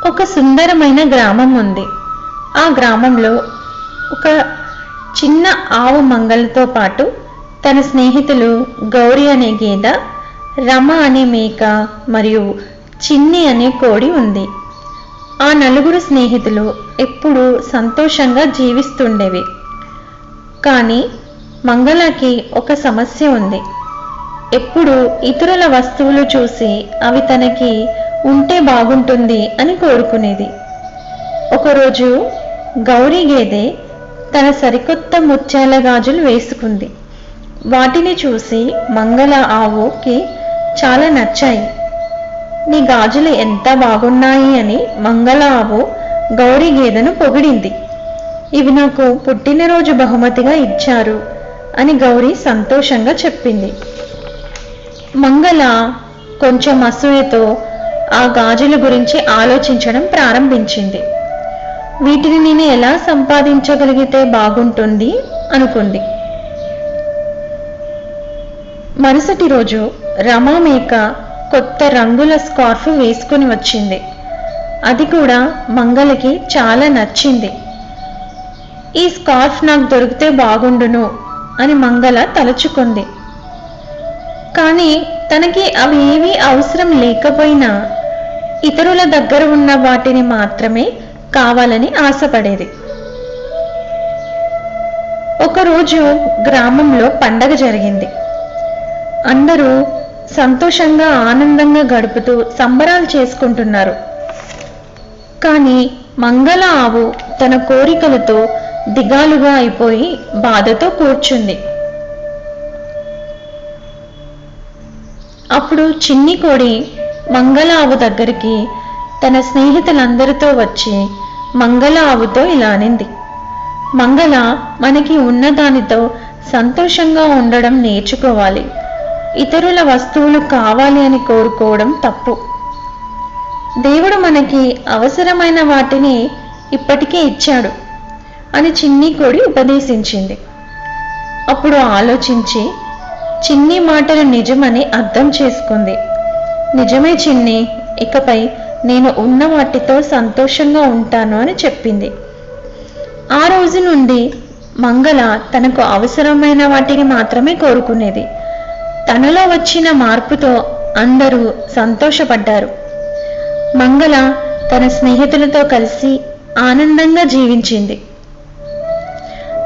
ఒక సుందరమైన గ్రామం ఉంది. ఆ గ్రామంలో ఒక చిన్న ఆవు మంగలతో పాటు తన స్నేహితులు గౌరీ అనే గేద, రమ అనే మేక మరియు చిన్ని అనే కోడి ఉంది. ఆ నలుగురు స్నేహితులు ఎప్పుడూ సంతోషంగా జీవిస్తుండేవి. కానీ మంగళకి ఒక సమస్య ఉంది. ఎప్పుడు ఇతరుల వస్తువులు చూసి అవి తనకి ఉంటే బాగుంటుంది అని కోరుకునేది. ఒకరోజు గౌరీ గేదె తన సరికొత్త ముత్యాల గాజులు వేసుకుంది. వాటిని చూసి మంగళ ఆవుకి చాలా నచ్చాయి. నీ గాజులు ఎంత బాగున్నాయి అని మంగళ ఆవు గౌరీ గేదెను పొగిడింది. ఇవి నాకు పుట్టినరోజు బహుమతిగా ఇచ్చారు అని గౌరీ సంతోషంగా చెప్పింది. మంగళ కొంచెం అసూయతో ఆ గాజుల గురించి ఆలోచించడం ప్రారంభించింది. వీటిని నేను ఎలా సంపాదించగలిగితే బాగుంటుంది అనుకుంది. మరుసటి రోజు రమా మేక కొత్త రంగుల స్కార్ఫ్ వేసుకుని వచ్చింది. అది కూడా మంగళకి చాలా నచ్చింది. ఈ స్కార్ఫ్ నాకు దొరికితే బాగుండును అని మంగళ తలుచుకుంది. కానీ తనకి అవి ఏమీ అవసరం లేకపోయినా ఇతరుల దగ్గర ఉన్న వాటిని మాత్రమే కావాలని ఆశపడేది. ఒకరోజు గ్రామంలో పండగ జరిగింది. అందరూ సంతోషంగా ఆనందంగా గడుపుతూ సంబరాలు చేసుకుంటున్నారు. కానీ మంగళ ఆవు తన కోరికలతో దిగాలుగా అయిపోయి బాధతో కూర్చుంది. అప్పుడు చిన్ని కోడి మంగళ ఆవు దగ్గరికి తన స్నేహితులందరితో వచ్చి మంగళ ఆవుతో ఇలా అనింది. మంగళ, మనకి ఉన్నదానితో సంతోషంగా ఉండడం నేర్చుకోవాలి. ఇతరుల వస్తువులు కావాలి అని కోరుకోవడం తప్పు. దేవుడు మనకి అవసరమైన వాటిని ఇప్పటికే ఇచ్చాడు అని చిన్ని కోడి ఉపదేశించింది. అప్పుడు ఆలోచించి చిన్ని మాటలు నిజమని అర్థం చేసుకుంది. నిజమే చిన్ని, ఇకపై నేను ఉన్న వాటితో సంతోషంగా ఉంటాను అని చెప్పింది. ఆ రోజు నుండి మంగళ తనకు అవసరమైన వాటిని మాత్రమే కోరుకునేది. తనలో వచ్చిన మార్పుతో అందరూ సంతోషపడ్డారు. మంగళ తన స్నేహితులతో కలిసి ఆనందంగా జీవించింది.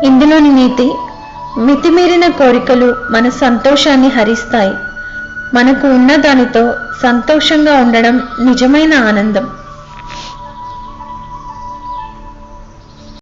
ఇందులోని నీతి, మితిమీరిన కోరికలు మన సంతోషాన్ని హరిస్తాయి. మనకు ఉన్న దానితో సంతోషంగా ఉండడం నిజమైన ఆనందం.